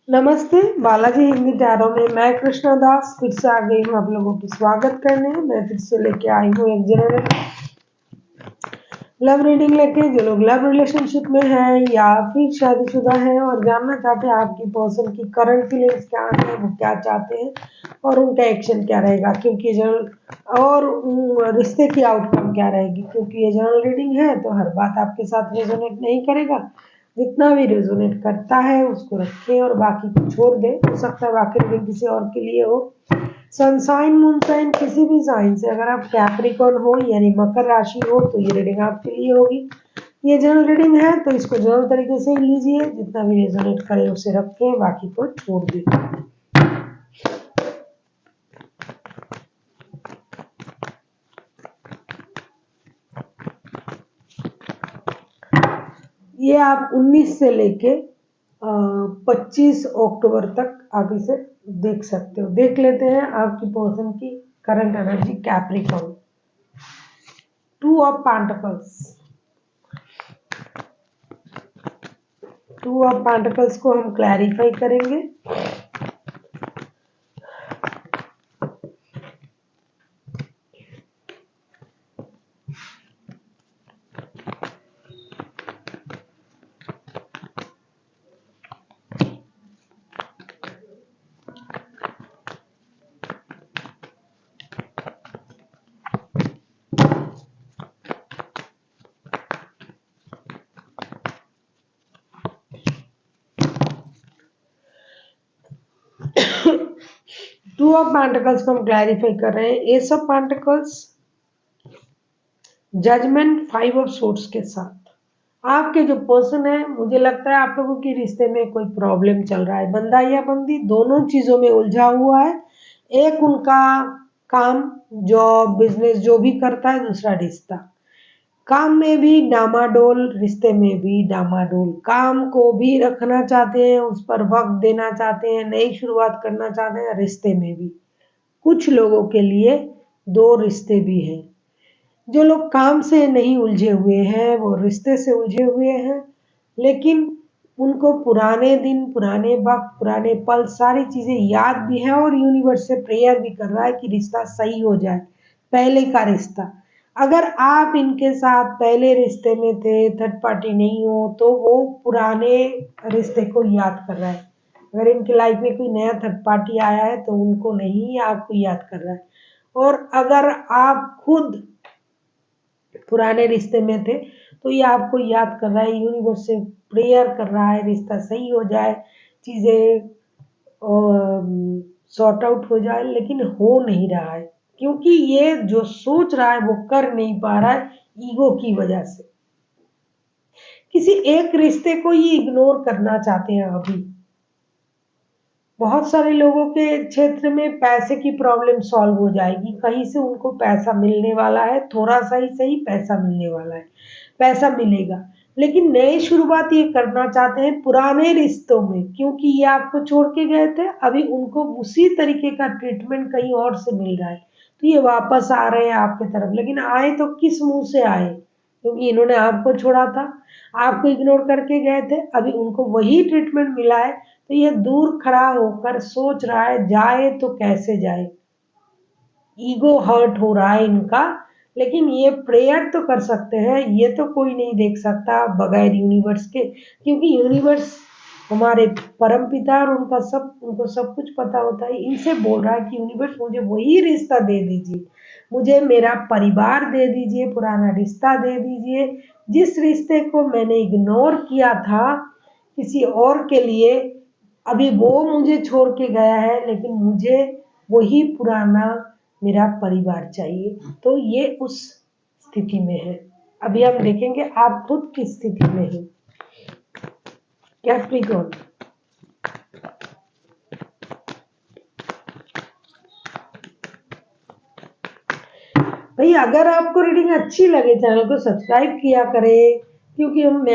नमस्ते, बालाजी हिंदी टैरो में मैं कृष्णा दास फिर से आ गई हूँ आप लोगों की स्वागत करने। मैं फिर से लेके आई हूँ एक जनरल लव रीडिंग लेके। जो लोग लव रिलेशनशिप में हैं या फिर शादीशुदा हैं और जानना चाहते हैं आपकी पर्सन की करंट फीलिंग्स क्या है, वो क्या चाहते हैं और उनका एक्शन क्या रहेगा, क्योंकि जनरल और रिश्ते की आउटकम क्या रहेगी, क्योंकि ये जनरल रीडिंग है तो हर बात आपके साथ रेजोनेट नहीं करेगा। जितना भी रेजोनेट करता है उसको रखें और बाकी को छोड़ दें। हो सकता है बाकी रीडिंग किसी और के लिए हो। सनसाइन मून साइन किसी भी साइन से अगर आप कैप्रिकॉर्न हो यानी मकर राशि हो तो ये रीडिंग आपके लिए होगी। ये जनरल रीडिंग है तो इसको जनरल तरीके से ही लीजिए, जितना भी रेजोनेट करे उसे रखें, बाकी को छोड़ दें। ये आप 19 से लेके 25 अक्टूबर तक आप इसे देख सकते हो। देख लेते हैं आपकी पर्सन की current energy Capricorn. 2 of pentacles. 2 of pentacles को हम क्लैरिफाई करेंगे। टू ऑफ पेंटिकल्स को हम क्लैरिफाई कर रहे हैं। Ace of pentacles, judgment, 5 of swords के साथ आपके जो पर्सन है, मुझे लगता है आप लोगों के रिश्ते में कोई प्रॉब्लम चल रहा है। बंदा या बंदी दोनों चीजों में उलझा हुआ है। एक उनका काम, जॉब, बिजनेस जो भी करता है, दूसरा रिश्ता। काम में भी डामाडोल, रिश्ते में भी डामाडोल। काम को भी रखना चाहते हैं, उस पर वक्त देना चाहते हैं, नई शुरुआत करना चाहते हैं, रिश्ते में भी। कुछ लोगों के लिए 2 रिश्ते भी हैं। जो लोग काम से नहीं उलझे हुए हैं वो रिश्ते से उलझे हुए हैं, लेकिन उनको पुराने दिन, पुराने वक्त, पुराने पल, सारी चीजें याद भी है और यूनिवर्स से प्रेयर भी कर रहा है कि रिश्ता सही हो जाए। पहले का रिश्ता, अगर आप इनके साथ पहले रिश्ते में थे, थर्ड पार्टी नहीं हो, तो वो पुराने रिश्ते को याद कर रहा है। अगर इनकी लाइफ में कोई नया थर्ड पार्टी आया है तो उनको नहीं, आपको याद कर रहा है। और अगर आप खुद पुराने रिश्ते में थे तो ये आपको याद कर रहा है, यूनिवर्स से प्रेयर कर रहा है रिश्ता सही हो जाए, चीज़ें सॉर्ट आउट हो जाए, लेकिन हो नहीं रहा है क्योंकि ये जो सोच रहा है वो कर नहीं पा रहा है ईगो की वजह से। किसी एक रिश्ते को ही इग्नोर करना चाहते हैं अभी। बहुत सारे लोगों के क्षेत्र में पैसे की प्रॉब्लम सॉल्व हो जाएगी, कहीं से उनको पैसा मिलने वाला है, थोड़ा सा ही सही पैसा मिलने वाला है, पैसा मिलेगा। लेकिन नई शुरुआत ये करना चाहते हैं पुराने रिश्तों में, क्योंकि ये आपको छोड़ के गए थे, अभी उनको उसी तरीके का ट्रीटमेंट कहीं और से मिल रहा है, तो ये वापस आ रहे हैं आपकी तरफ। लेकिन आए तो किस मुंह से आए, क्योंकि इन्होंने आपको छोड़ा था, आपको इग्नोर करके गए थे, अभी उनको वही ट्रीटमेंट मिला है। तो ये दूर खड़ा होकर सोच रहा है जाए तो कैसे जाए, ईगो हर्ट हो रहा है इनका। लेकिन ये प्रेयर तो कर सकते हैं, ये तो कोई नहीं देख सकता बगैर यूनिवर्स के, क्योंकि यूनिवर्स हमारे परम पिता और उनको सब कुछ पता होता है। इनसे बोल रहा है कि यूनिवर्स मुझे वही रिश्ता दे दीजिए, मुझे मेरा परिवार दे दीजिए, पुराना रिश्ता दे दीजिए, जिस रिश्ते को मैंने इग्नोर किया था किसी और के लिए, अभी वो मुझे छोड़ के गया है, लेकिन मुझे वही पुराना मेरा परिवार चाहिए। तो ये उस स्थिति में है। अभी हम देखेंगे आप खुद किस स्थिति में हैं। कैप्रिकॉर्न, भाई अगर आपको रीडिंग अच्छी लगे चैनल को सब्सक्राइब किया करें, क्योंकि हम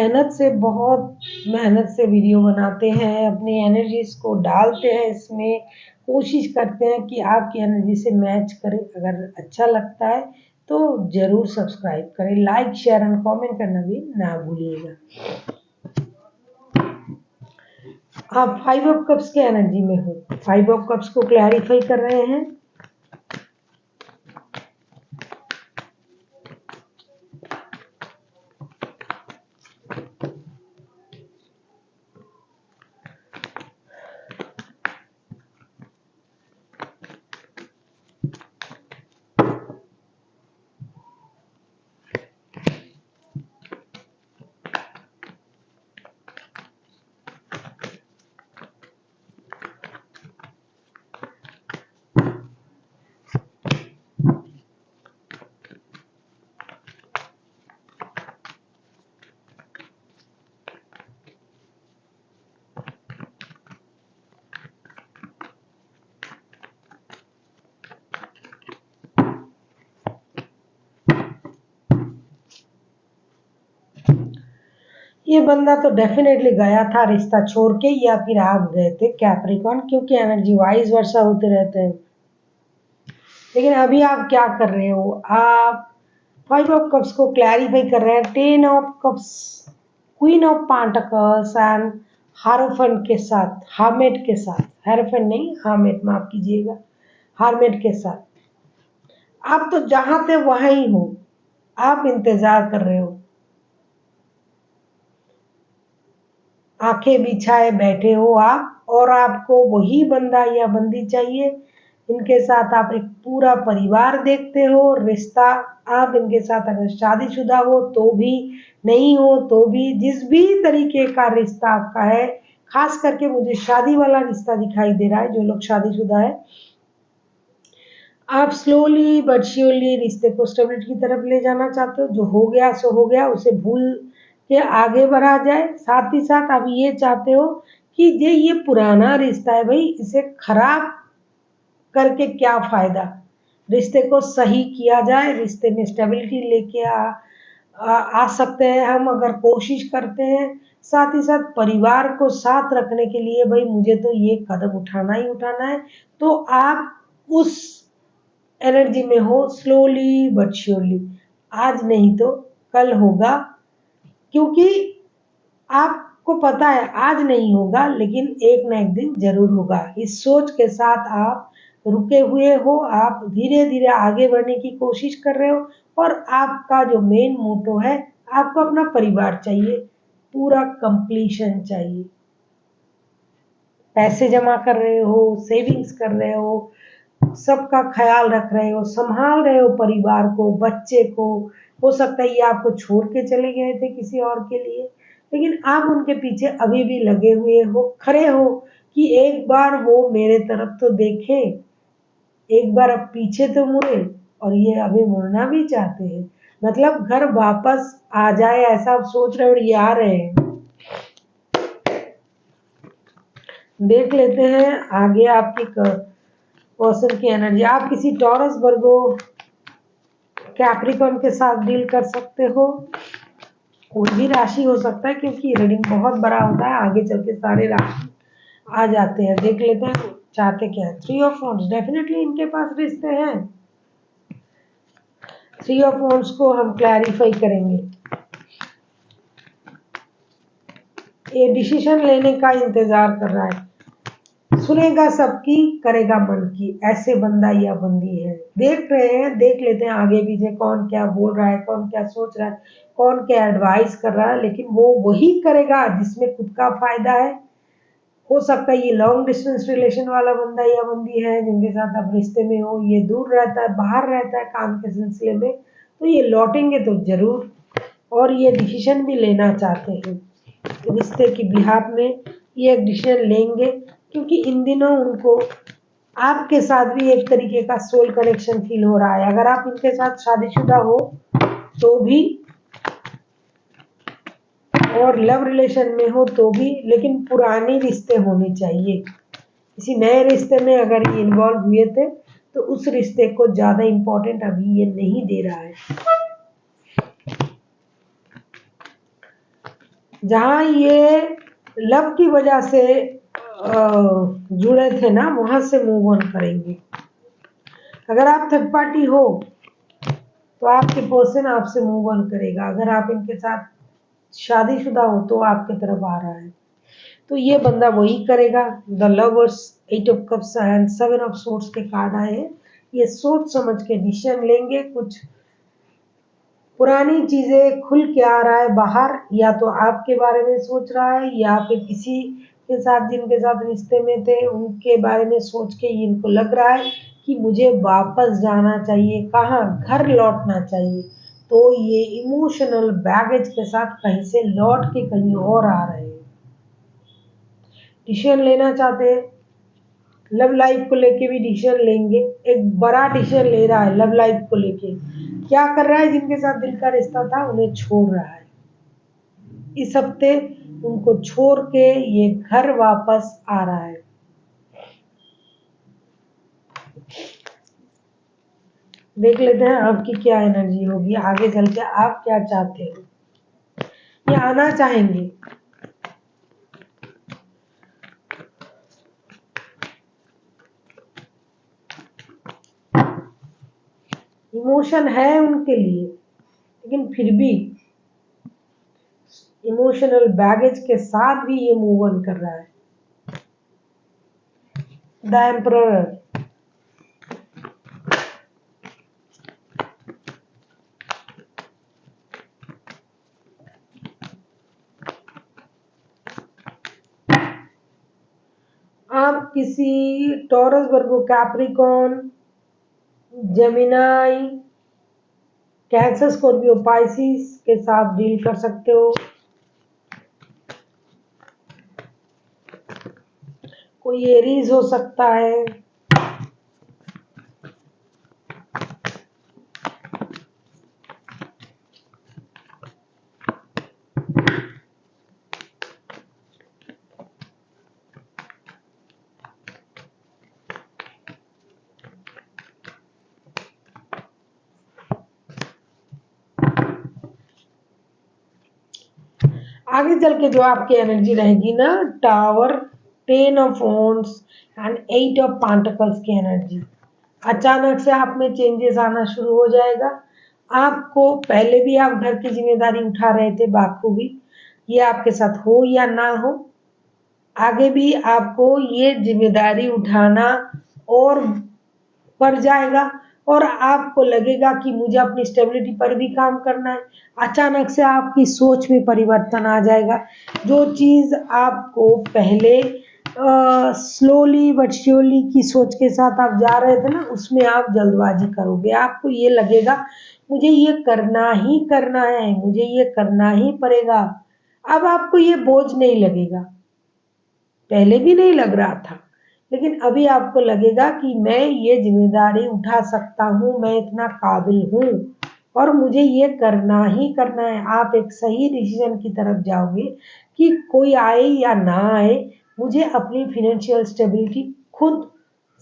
बहुत मेहनत से वीडियो बनाते हैं, अपनी एनर्जीज को डालते हैं इसमें, कोशिश करते हैं कि आपकी एनर्जी से मैच करे। अगर अच्छा लगता है तो जरूर सब्सक्राइब करें, लाइक, शेयर एंड कमेंट करना भी ना भूलिएगा। आप 5 ऑफ कप्स के एनर्जी में हो, 5 ऑफ कप्स को क्लैरिफाई कर रहे हैं। ये बंदा तो डेफिनेटली गया था रिश्ता छोड़ के, या फिर आप गए थे कैप्रिकॉन, क्योंकि एनर्जी वाइज वर्षा होते रहते हैं। लेकिन अभी आप क्या कर रहे हो, आप 5 ऑफ कप्स को क्लैरिफाई कर रहे हैं 10 of cups, queen of pentacles and हारोफेंट के साथ, हार्मेट के साथ, हेरोफेंट नहीं हार्मेट, माफ कीजिएगा, हार्मेट के साथ। आप तो जहां थे वहां ही हो, आप इंतजार कर रहे हो, आंखें बिछाए बैठे हो आप, और आपको वही बंदा या बंदी चाहिए, इनके साथ आप एक पूरा परिवार देखते हो, रिश्ता। आप इनके साथ अगर शादीशुदा हो तो भी, नहीं हो तो भी, जिस भी तरीके का रिश्ता आपका है, खास करके मुझे शादी वाला रिश्ता दिखाई दे रहा है, जो लोग शादीशुदा है, आप स्लोली बट श्योरली रिश्ते को स्टेबिलिटी की तरफ ले जाना चाहते हो। जो हो गया सो हो गया, उसे भूल के आगे बढ़ा जाए। साथ ही साथ आप ये चाहते हो कि ये पुराना रिश्ता है भाई, इसे खराब करके क्या फायदा, रिश्ते को सही किया जाए, रिश्ते में स्टेबिलिटी लेके आ सकते हैं हम अगर कोशिश करते हैं। साथ ही साथ परिवार को साथ रखने के लिए भाई मुझे तो ये कदम उठाना ही उठाना है। तो आप उस एनर्जी में हो, स्लोली बट श्योरली, आज नहीं तो कल होगा, क्योंकि आपको पता है आज नहीं होगा लेकिन एक ना एक दिन जरूर होगा। इस सोच के साथ आप रुके हुए हो, आप धीरे धीरे आगे बढ़ने की कोशिश कर रहे हो, और आपका जो मेन मोटो है, आपको अपना परिवार चाहिए, पूरा कंप्लीशन चाहिए। पैसे जमा कर रहे हो, सेविंग्स कर रहे हो, सबका ख्याल रख रहे हो, संभाल रहे हो परिवार को, बच्चे को। हो सकता है ये आपको छोड़ के चले गए थे किसी और के लिए, लेकिन आप उनके पीछे अभी भी लगे हुए हो, खड़े हो कि एक बार वो मेरे तरफ तो देखें, एक बार अब पीछे तो मुड़े। और ये अभी मुड़ना भी चाहते हैं, मतलब घर वापस आ जाए ऐसा आप सोच रहे हो, और ये आ रहे हैं। देख लेते हैं आगे आपकी पर्सन की एनर्जी। आप किसी टॉरस, वर्गो, कैप्रिकॉर्न के साथ डील कर सकते हो, कोई भी राशि हो सकता है, क्योंकि रीडिंग बहुत बड़ा होता है, आगे चल के सारे राशि आ जाते हैं। देख लेते हैं चाहते क्या है। 3 ऑफ वांड्स, डेफिनेटली इनके पास रिश्ते हैं। 3 ऑफ वांड्स को हम क्लैरिफाई करेंगे। ये डिसीजन लेने का इंतजार कर रहा है, सुनेगा सबकी, करेगा मन की, ऐसे बंदा या बंदी है। देख रहे हैं, देख लेते हैं आगे पीछे कौन क्या बोल रहा है, कौन क्या सोच रहा है, कौन क्या एडवाइस कर रहा है, लेकिन वो वही करेगा जिसमें खुद का फायदा है। हो सकता है ये लॉन्ग डिस्टेंस रिलेशन वाला बंदा या बंदी है जिनके साथ आप रिश्ते में हो, ये दूर रहता है, बाहर रहता है काम के सिलसिले में, तो ये लौटेंगे तो जरूर, और ये डिसीजन भी लेना चाहते हैं रिश्ते की बिहाफ में, ये एक डिसीजन लेंगे, क्योंकि इन दिनों उनको आपके साथ भी एक तरीके का सोल कनेक्शन फील हो रहा है। अगर आप इनके साथ शादीशुदा हो तो भी, और लव रिलेशन में हो तो भी, लेकिन पुराने रिश्ते होने चाहिए। किसी नए रिश्ते में अगर ये इन्वॉल्व हुए थे तो उस रिश्ते को ज्यादा इंपॉर्टेंट अभी ये नहीं दे रहा है। जहां ये लव की वजह से जुड़े थे ना, वहां से मूव ऑन करेंगे। अगर आप थर्ड पार्टी हो तो आपके पर्सन आपसे मूव ऑन करेगा, अगर आप इनके साथ शादीशुदा हो तो आपके तरफ आ रहा है। तो ये बंदा वही करेगा। The lovers, 8 of cups and 7 of swords के कार्ड आए हैं। ये सोच समझ के डिसीजन लेंगे। कुछ पुरानी चीजें खुल के आ रहा है बाहर, या तो आपके बारे में सोच रहा है या फिर किसी के साथ जिनके साथ रिश्ते में थे उनके बारे में सोच के इनको लग रहा है कि मुझे वापस जाना चाहिए, कहाँ, घर लौटना चाहिए। तो ये इमोशनल बैगेज के साथ कहीं से लौट के कहीं और आ रहे हैं। डिसीजन लेना चाहते हैं, लव लाइफ को लेके भी डिसीजन लेंगे। एक बड़ा डिसीजन ले रहा है लव लाइफ को लेके। क्या कर रहा है, जिनके साथ दिल का रिश्ता था उन्हें छोड़ रहा है। इस हफ्ते उनको छोड़ के ये घर वापस आ रहा है। देख लेते हैं आपकी क्या एनर्जी होगी, आगे चल के आप क्या चाहते हो, ये आना चाहेंगे। इमोशन है उनके लिए, लेकिन फिर भी इमोशनल बैगेज के साथ भी ये मूव ऑन कर रहा है। द एम्परर, आप किसी Taurus, Virgo, Capricorn, Gemini, Cancer, Scorpio, Pisces के साथ डील कर सकते हो। कोई एरीज हो सकता है। आगे चल के जो आपकी एनर्जी रहेगी ना, tower, 10 of wands and 8 of pentacles की एनर्जी। अचानक से आप में चेंजेस आना शुरू हो जाएगा। आपको पहले भी आप घर की जिम्मेदारी उठा रहे थे बाखूबी, ये आपके साथ हो या ना हो, आगे भी आपको ये जिम्मेदारी उठाना और बढ़ जाएगा। और आपको लगेगा कि मुझे अपनी स्टेबिलिटी पर भी काम करना है। अचानक से आपकी सोच में परिवर्तन आ जाएगा। जो चीज़ आपको पहले स्लोली बट श्योरली की सोच के साथ आप जा रहे थे ना, उसमें आप जल्दबाजी करोगे। आपको ये लगेगा मुझे ये करना ही करना है, मुझे ये करना ही पड़ेगा। अब आपको ये बोझ नहीं लगेगा, पहले भी नहीं लग रहा था, लेकिन अभी आपको लगेगा कि मैं ये जिम्मेदारी उठा सकता हूँ, मैं इतना काबिल हूँ और मुझे ये करना ही करना है। आप एक सही डिसीजन की तरफ जाओगे कि कोई आए या ना आए, मुझे अपनी फिनेंशियल स्टेबिलिटी खुद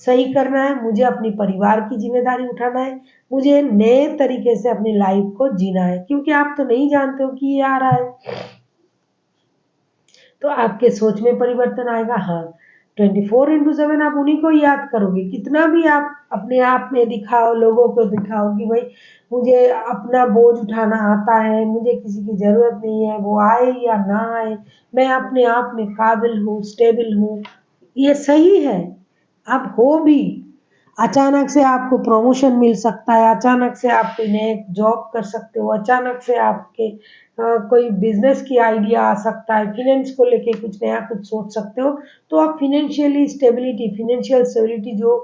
सही करना है, मुझे अपनी परिवार की जिम्मेदारी उठाना है, मुझे नए तरीके से अपनी लाइफ को जीना है। क्योंकि आप तो नहीं जानते हो कि ये आ रहा है, तो आपके सोच में परिवर्तन आएगा। हाँ, 24/7 आप उन्हीं को याद करोगे। कितना भी आप अपने आप में दिखाओ, लोगों को दिखाओ कि भाई मुझे अपना बोझ उठाना आता है, मुझे किसी की ज़रूरत नहीं है, वो आए या ना आए, मैं अपने आप में काबिल हूँ, स्टेबल हूँ, ये सही है, आप हो भी। अचानक से आपको प्रमोशन मिल सकता है, अचानक से आप कोई नए जॉब कर सकते हो, अचानक से आपके कोई बिजनेस की आइडिया आ सकता है, फिनेंस को लेके कुछ नया कुछ सोच सकते हो। तो आप फिनेंशियल स्टेबिलिटी जो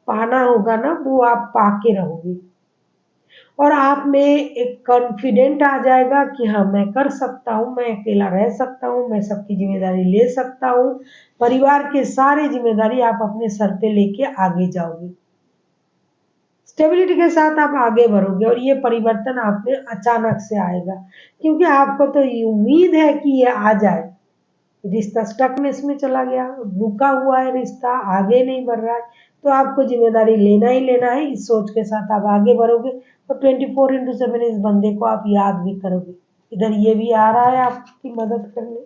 पाना होगा ना, वो आप पाके रहोगे। और आप में एक कॉन्फिडेंट आ जाएगा कि हाँ, मैं कर सकता हूँ, मैं अकेला रह सकता हूँ, मैं सबकी जिम्मेदारी ले सकता हूँ। परिवार के सारे जिम्मेदारी आप अपने सर पे लेके आगे जाओगे। स्टेबिलिटी के साथ आप आगे बढ़ोगे और ये परिवर्तन आप में अचानक से आएगा, क्योंकि आपको तो ये उम्मीद है कि ये आ जाए। रिश्ता स्टकनेस में चला गया, रुका हुआ है रिश्ता, आगे नहीं बढ़ रहा है, तो आपको जिम्मेदारी लेना ही लेना है। इस सोच के साथ आप आगे बढ़ोगे तो 24/7 इस बंदे को आप याद भी करोगे। इधर ये भी आ रहा है आपकी मदद करने।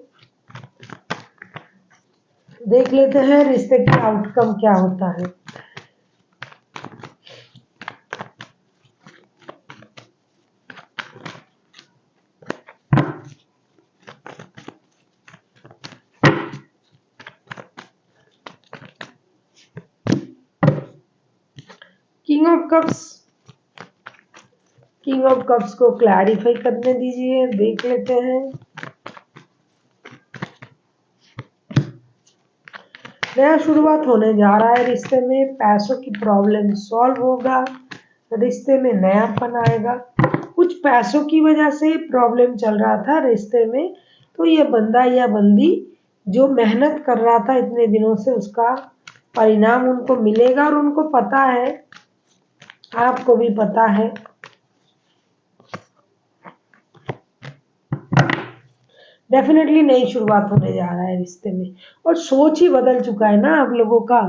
देख लेते हैं रिश्ते की आउटकम क्या होता है। King of cups, king of cups को क्लैरिफाई करने दीजिए, देख लेते हैं। नया शुरुआत होने जा रहा है रिश्ते में, पैसों की प्रॉब्लम सॉल्व होगा, रिश्ते में नयापन आएगा। कुछ पैसों की वजह से प्रॉब्लम चल रहा था रिश्ते में, तो ये बंदा या बंदी जो मेहनत कर रहा था इतने दिनों से, उसका परिणाम उनको मिलेगा और उनको पता है, आपको भी पता है। डेफिनेटली नई शुरुआत होने जा रहा है रिश्ते में, और सोच ही बदल चुका है ना आप लोगों का,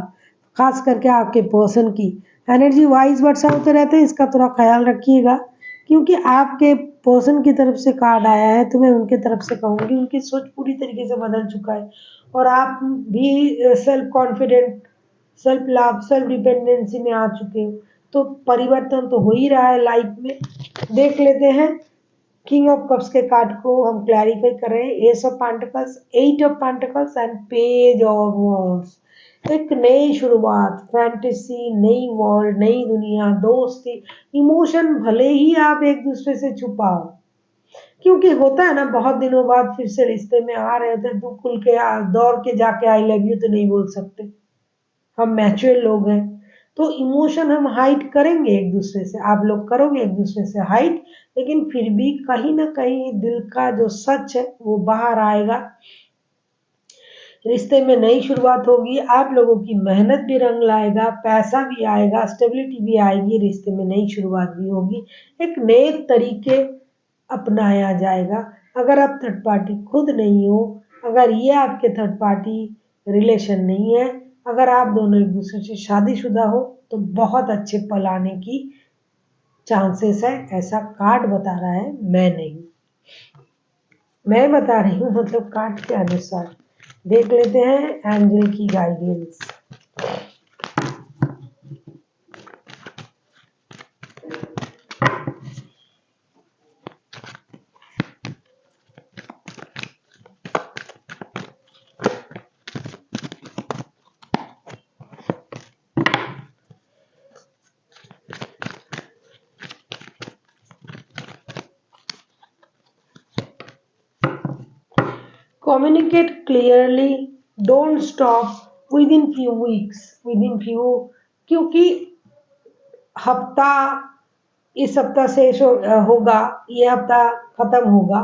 खास करके आपके पर्सन की एनर्जी वाइज वर्षा होते रहते हैं, इसका थोड़ा ख्याल रखिएगा, क्योंकि आपके पर्सन की तरफ से कार्ड आया है, तो मैं उनकी तरफ से कहूँगी उनकी सोच पूरी तरीके से बदल चुका है, और आप भी self confident, self love, self dependency में आ चुके हो, तो परिवर्तन तो हो ही रहा है लाइफ में। देख लेते हैं किंग ऑफ कप्स के कार्ड को हम क्लैरिफाई कर रहे हैं। Ace of pentacles, eight of pentacles and page of wands. एक नई शुरुआत, फैंटेसी, नई वर्ल्ड, नई दुनिया, दोस्ती, इमोशन भले ही आप एक दूसरे से छुपाओ, क्योंकि होता है ना बहुत दिनों बाद फिर से रिश्ते में आ रहे थे, तो खुल के दौड़ के जाके आई लव यू तो नहीं बोल सकते, हम मैच्योर लोग हैं, तो इमोशन हम हाइड करेंगे एक दूसरे से, आप लोग करोगे एक दूसरे से हाइड, लेकिन फिर भी कहीं ना कहीं दिल का जो सच है वो बाहर आएगा। रिश्ते में नई शुरुआत होगी, आप लोगों की मेहनत भी रंग लाएगा, पैसा भी आएगा, स्टेबिलिटी भी आएगी, रिश्ते में नई शुरुआत भी होगी, एक नए तरीके अपनाया जाएगा। अगर आप थर्ड पार्टी खुद नहीं हो, अगर ये आपके थर्ड पार्टी रिलेशन नहीं है, अगर आप दोनों एक दूसरे से शादीशुदा हो, तो बहुत अच्छे पल आने की चांसेस है, ऐसा कार्ड बता रहा है, मैं नहीं, मैं बता रही हूँ, मतलब कार्ड के अनुसार। देख लेते हैं एंजल की guidance. Communicate clearly, don't stop within few weeks, within few, क्योंकि हफ्ता, इस हफ्ता शेष होगा, ये हफ्ता खत्म होगा,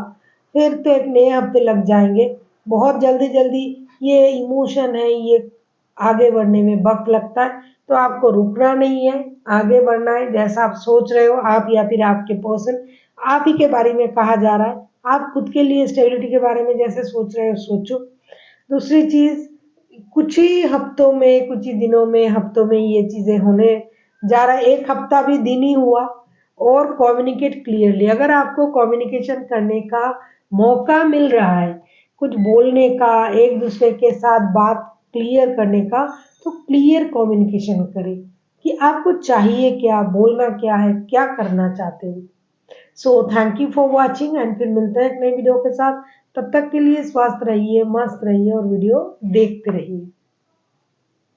फिर तो एक नए हफ्ते लग जाएंगे, बहुत जल्दी जल्दी ये इमोशन है, ये आगे बढ़ने में वक्त लगता है, तो आपको रुकना नहीं है, आगे बढ़ना है, जैसा आप सोच रहे हो आप या फिर आपके पर्सन, आप ही के बारे में कहा जा रहा है, आप खुद के लिए स्टेबिलिटी के बारे में जैसे सोच रहे हो सोचो। दूसरी चीज, कुछ ही हफ्तों में, कुछ ही दिनों में, हफ्तों में ये चीजें होने जा रहा है, एक हफ्ता भी दिन ही हुआ, और कम्युनिकेट क्लियरली, अगर आपको कम्युनिकेशन करने का मौका मिल रहा है, कुछ बोलने का, एक दूसरे के साथ बात क्लियर करने का, तो क्लियर कम्युनिकेशन करें कि आपको चाहिए क्या, बोलना क्या है, क्या करना चाहते हो। So thank you for watching, and फिर मिलते हैं एक नई वीडियो के साथ, तब तक के लिए स्वस्थ रहिए, मस्त रहिए और वीडियो देखते रहिए।